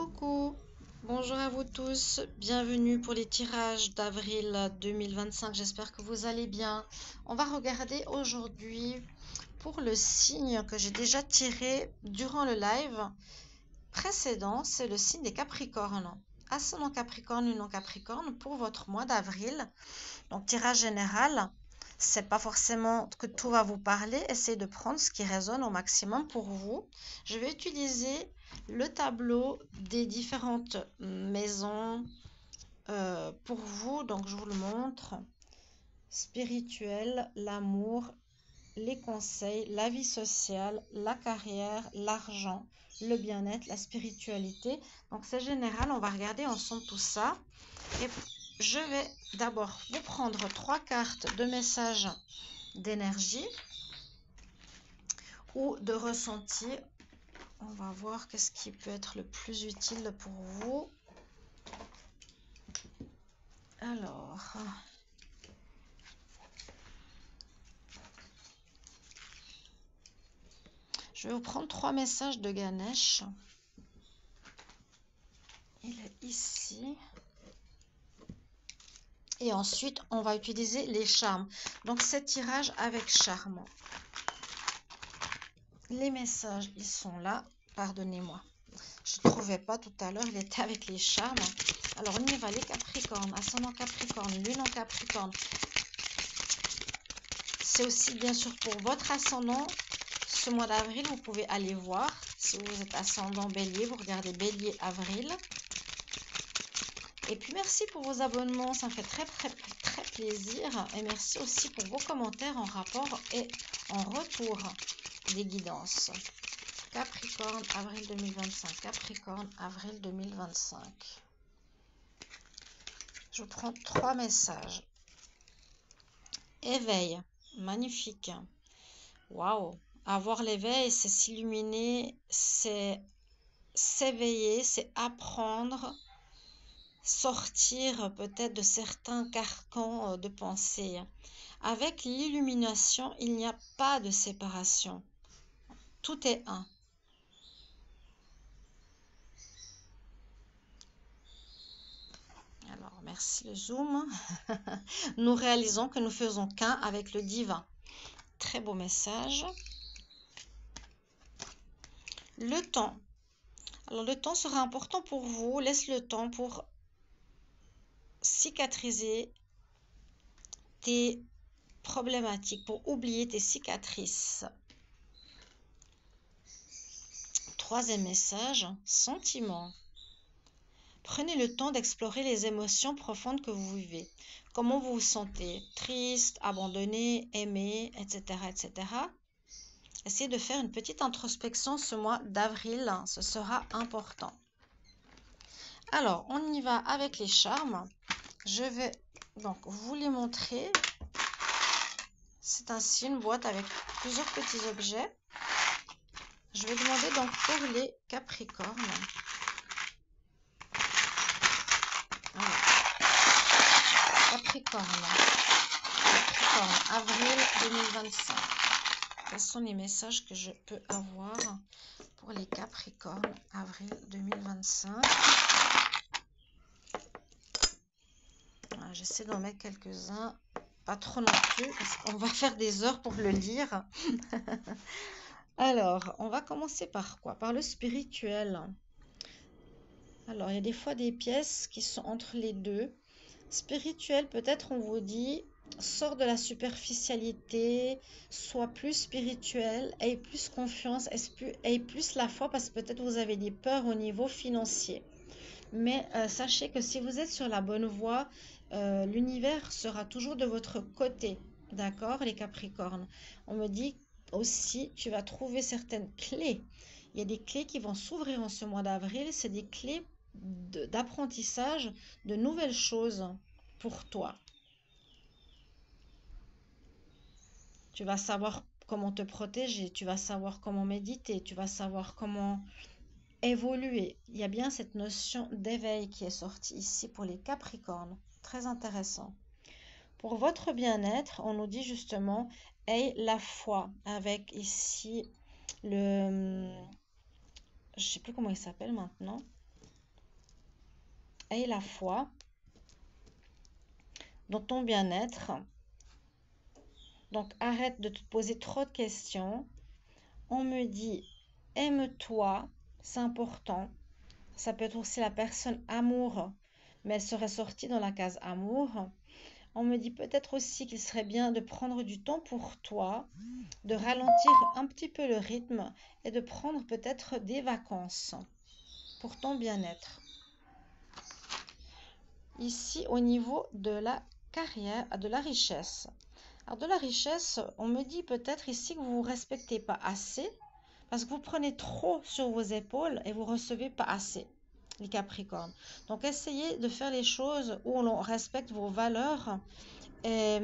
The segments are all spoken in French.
Coucou, bonjour à vous tous, bienvenue pour les tirages d'avril 2025, j'espère que vous allez bien. On va regarder aujourd'hui pour le signe que j'ai déjà tiré durant le live précédent, c'est le signe des Capricornes. Ascendant Capricorne, Lune en Capricorne pour votre mois d'avril. Donc tirage général, c'est pas forcément que tout va vous parler, essayez de prendre ce qui résonne au maximum pour vous. Je vais utiliser le tableau des différentes maisons pour vous, donc je vous le montre. Spirituel, l'amour, les conseils, la vie sociale, la carrière, l'argent, le bien-être, la spiritualité. Donc c'est général, on va regarder ensemble tout ça. Et je vais d'abord vous prendre 3 cartes de messages d'énergie ou de ressenti. On va voir qu'est-ce qui peut être le plus utile pour vous. Alors, je vais vous prendre 3 messages de Ganesh. Il est ici. Et ensuite, on va utiliser les charmes. Donc, c'est tirage avec charme. Les messages, ils sont là. Pardonnez-moi. Je ne trouvais pas tout à l'heure. Il était avec les charmes. Alors, on y va. Les Capricornes. Ascendant Capricorne. Lune en Capricorne. C'est aussi, bien sûr, pour votre ascendant. Ce mois d'avril, vous pouvez aller voir. Si vous êtes ascendant Bélier, vous regardez Bélier avril. Et puis merci pour vos abonnements, ça me fait très plaisir. Et merci aussi pour vos commentaires en rapport et en retour des guidances. Capricorne, avril 2025. Capricorne, avril 2025. Je prends 3 messages. Éveil, magnifique. Waouh! Avoir l'éveil, c'est s'illuminer, c'est s'éveiller, c'est apprendre. Sortir peut-être de certains carcans de pensée. Avec l'illumination, il n'y a pas de séparation. Tout est un. Alors, merci le zoom. Nous réalisons que nous faisons qu'un avec le divin. Très beau message. Le temps. Alors, le temps sera important pour vous. Laisse le temps pour cicatriser tes problématiques, pour oublier tes cicatrices. Troisième message, sentiment. Prenez le temps d'explorer les émotions profondes que vous vivez. Comment vous vous sentez? Triste, abandonné, aimé, etc., etc. Essayez de faire une petite introspection ce mois d'avril. Ce sera important. Alors, on y va avec les charmes. Je vais donc vous les montrer. C'est ainsi une boîte avec plusieurs petits objets. Je vais demander donc pour les Capricornes. Capricorne, avril 2025. Quels sont les messages que je peux avoir pour les Capricornes, avril 2025? J'essaie d'en mettre quelques-uns, pas trop non plus, parce qu'on va faire des heures pour le lire. Alors, on va commencer par quoi? Par le spirituel. Alors, il y a des fois des pièces qui sont entre les deux. Spirituel, peut-être on vous dit, sors de la superficialité, sois plus spirituel, aie plus confiance, aie plus la foi, parce que peut-être vous avez des peurs au niveau financier. Mais sachez que si vous êtes sur la bonne voie, l'univers sera toujours de votre côté. D'accord, les Capricornes? On me dit aussi, tu vas trouver certaines clés. Il y a des clés qui vont s'ouvrir en ce mois d'avril. C'est des clés d'apprentissage de nouvelles choses pour toi. Tu vas savoir comment te protéger, tu vas savoir comment méditer, tu vas savoir comment évoluer. Il y a bien cette notion d'éveil qui est sortie ici pour les Capricornes. Très intéressant. Pour votre bien-être, on nous dit justement, aie la foi, avec ici le... Je ne sais plus comment il s'appelle maintenant. aie la foi dans ton bien-être. Donc, arrête de te poser trop de questions. On me dit, aime-toi, c'est important. Ça peut être aussi la personne amour, mais elle serait sortie dans la case amour. On me dit peut-être aussi qu'il serait bien de prendre du temps pour toi, de ralentir un petit peu le rythme et de prendre peut-être des vacances pour ton bien-être. Ici, au niveau de la carrière, de la richesse. Alors, de la richesse, on me dit peut-être ici que vous ne vous respectez pas assez parce que vous prenez trop sur vos épaules et vous recevez pas assez, les Capricornes. Donc, essayez de faire les choses où on respecte vos valeurs et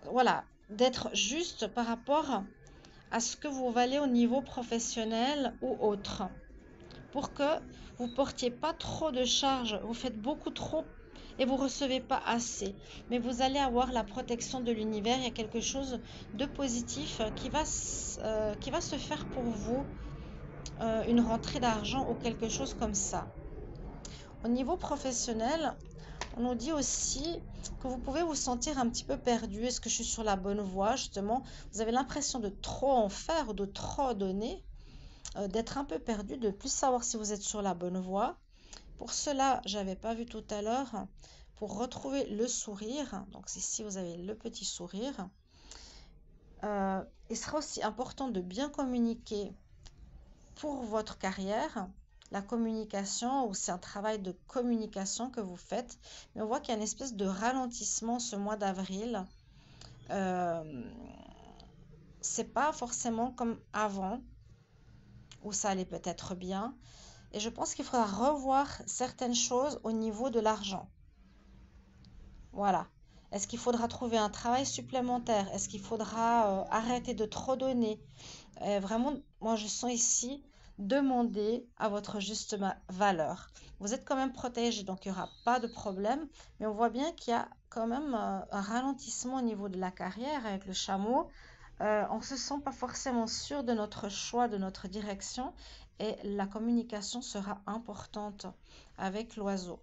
voilà, d'être juste par rapport à ce que vous valez au niveau professionnel ou autre. Pour que vous ne portiez pas trop de charges, vous faites beaucoup trop et vous ne recevez pas assez. Mais vous allez avoir la protection de l'univers, il y a quelque chose de positif qui va se faire pour vous, une rentrée d'argent ou quelque chose comme ça. Au niveau professionnel, on nous dit aussi que vous pouvez vous sentir un petit peu perdu. Est-ce que je suis sur la bonne voie, justement? Vous avez l'impression de trop en faire ou de trop donner, d'être un peu perdu, de ne plus savoir si vous êtes sur la bonne voie. Pour cela, j'avais pas vu tout à l'heure, pour retrouver le sourire. Donc ici, vous avez le petit sourire. Il sera aussi important de bien communiquer pour votre carrière. La communication, ou c'est un travail de communication que vous faites, mais on voit qu'il y a une espèce de ralentissement ce mois d'avril. C'est pas forcément comme avant, où ça allait peut-être bien. Et je pense qu'il faudra revoir certaines choses au niveau de l'argent. Voilà. Est-ce qu'il faudra trouver un travail supplémentaire? Est-ce qu'il faudra arrêter de trop donner? Vraiment, moi je sens ici demander à votre juste valeur. Vous êtes quand même protégé, donc il n'y aura pas de problème. Mais on voit bien qu'il y a quand même un ralentissement au niveau de la carrière avec le chameau. On ne se sent pas forcément sûr de notre choix, de notre direction. Et la communication sera importante avec l'oiseau.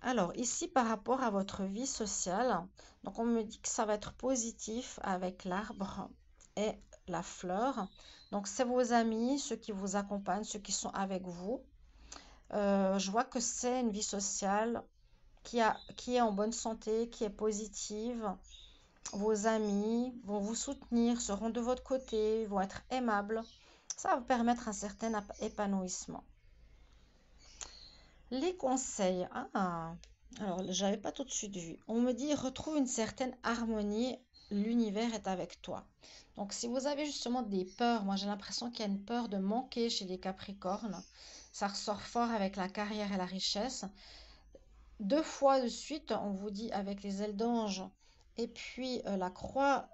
Alors ici, par rapport à votre vie sociale, donc on me dit que ça va être positif avec l'arbre et la fleur. Donc c'est vos amis, ceux qui vous accompagnent, ceux qui sont avec vous. Je vois que c'est une vie sociale qui est en bonne santé, qui est positive. Vos amis vont vous soutenir, seront de votre côté, vont être aimables. Ça va vous permettre un certain épanouissement. Les conseils. Ah, alors j'avais pas tout de suite vu. On me dit retrouve une certaine harmonie, l'univers est avec toi. Donc si vous avez justement des peurs, moi j'ai l'impression qu'il y a une peur de manquer chez les Capricornes. Ça ressort fort avec la carrière et la richesse. 2 fois de suite, on vous dit avec les ailes d'ange et puis la croix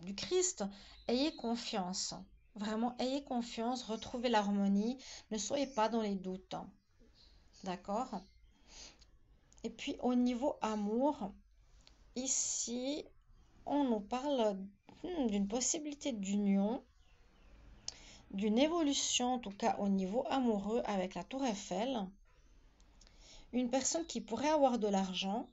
du Christ, ayez confiance. Vraiment, ayez confiance, retrouvez l'harmonie, ne soyez pas dans les doutes. D'accord? Et puis au niveau amour, ici, on nous parle d'une possibilité d'union, d'une évolution, en tout cas au niveau amoureux avec la Tour Eiffel. Une personne qui pourrait avoir de l'argent,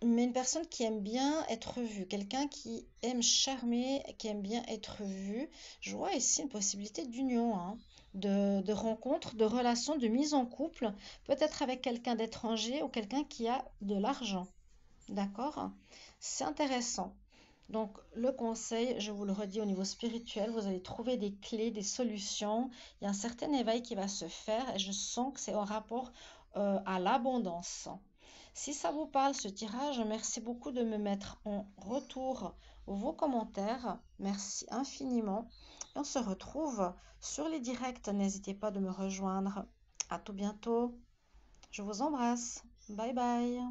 mais une personne qui aime bien être vue, quelqu'un qui aime charmer, qui aime bien être vu. Je vois ici une possibilité d'union, hein, de rencontre, de relation, de mise en couple, peut-être avec quelqu'un d'étranger ou quelqu'un qui a de l'argent. D'accord? C'est intéressant. Donc, le conseil, je vous le redis au niveau spirituel, vous allez trouver des clés, des solutions. Il y a un certain éveil qui va se faire et je sens que c'est en rapport à l'abondance. Si ça vous parle, ce tirage, merci beaucoup de me mettre en retour vos commentaires. Merci infiniment. Et on se retrouve sur les directs. N'hésitez pas de me rejoindre. À tout bientôt. Je vous embrasse. Bye bye.